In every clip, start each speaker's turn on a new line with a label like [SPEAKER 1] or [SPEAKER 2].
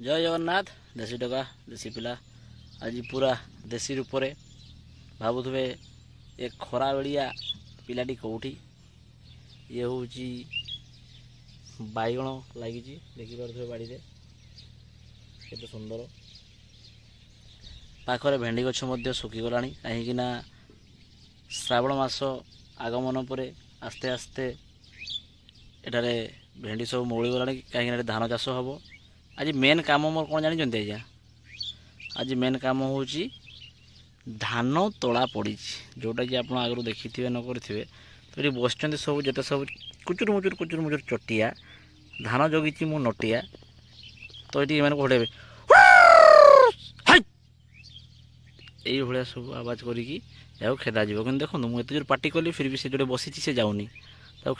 [SPEAKER 1] जय जगन्नाथ। देशी टका देशी पिला आज पूरा देशी रूप से भावुवे ए खरा बेलिया पिलाटी कौटी ये हूँ बैगण लगी देखिपे बाड़ी में केते सुंदर पाखरे भेंडी गछ सुखीगला कहीं श्रावण मास आगमन पर आस्ते आस्ते एठारे भेंडी सब मौलीगला कहीं धान चाष हम आज मेन काम मोर कौन जानते आज्ञा आज मेन काम हूँ धान तोड़ा पड़ी जोटा कि आप आगु देखी थे न करेंगे तो ये बस सब जो सब कुचुर मुचुर चटिया धान जगी मो नटिया तो ये मैंने घोड़े ये सब आवाज करी खेदा जी कि देखो मुझे जोर पार्टी कली फिर भी से जो बसी से जाऊनी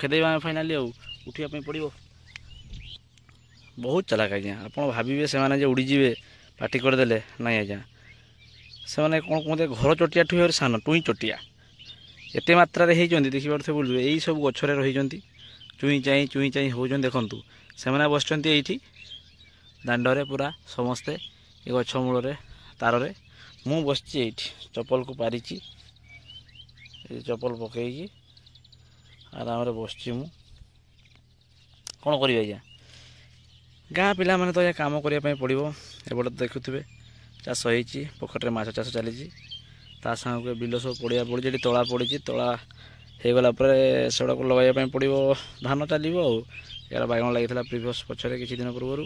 [SPEAKER 1] खेदेबा फाइनाली उठा पड़ो बहुत चलाक आज्ञा आप भावे से उड़ीजे पार्टी करदे ना आज्ञा से कौन कहते घर चटिया ठू सान टुई चटिया एत मात्रा होती देखिए बोलू यही सब गचरे रही चुई चाई हो देखूँ से बस ये दांडे पूरा समस्ते ये गछ मूल तार मु बस ये चप्पल को पारी चप्पल पकईकि आराम बस कौन करी आज्ञा गाँ पिला माने तो ये काम करने पड़ो एपटे तो देखुवे चाष होती पोखर माछ चाष चली सांग बिल सब पड़ा पड़ी तला पड़ी तला होगला से लगाइबा पड़ो धान चलो यार बैगण लगी प्रिवियस पछरे किसी दिन पूर्व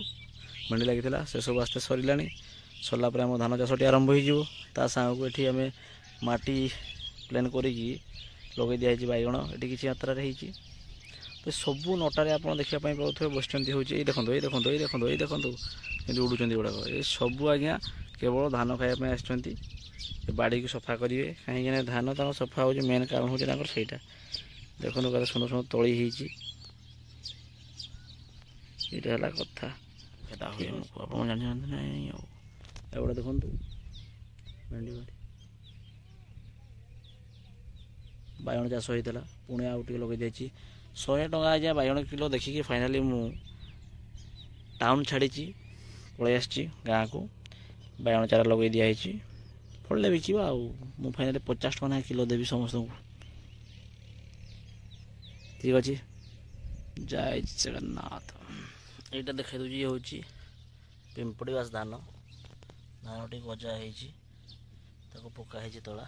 [SPEAKER 1] भेंडी लगी से सब आस्ते सरला सरला आम धान चाषटी आरंभ हो सांग को ये आम माटी प्लेन करी लगे दिखाई बैगण ये किसी मात्रा तो सबू नटारे आप देखापी पाथे बस ये देखो ये देखो ये देखो ये देखो उड़ुंट गुड़ाक ये सबू आज्ञा केवल धान खायापी आसती बाड़ी को सफा करेंगे कहीं धान तक सफा हो मेन कारण हूँ सहीटा देखो क्या सुंदर सुंदर तली यहाँ है कथा आप जानते ना देखो भेंडी बैगण चाष होता पुणी आगे लगे जाइए 100 टका आज बैगण किलो देखिकी फाइनाली मु टाउन छाड़ी पलि आसी गाँ को बैगण चारा लगे दिखाई फलने बिका मु फाइनाली 50 टका किलो देवी समस्त को ठीक अच्छे जय जगन्नाथ। यहाँ देखा दूसरी हूँ पिंपड़ीवास धान धान टी गजा हो पकाई तला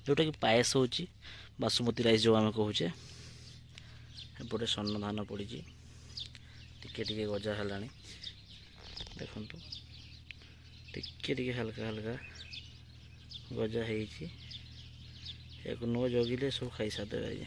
[SPEAKER 1] जोटा कि पायस हो बासुमती राइस जो आम कहे एपटे स्वर्ण धान पड़ी टिके गजा है देखु टिके हल्का हल्का गजा हो न जगिले सब खाई सारे।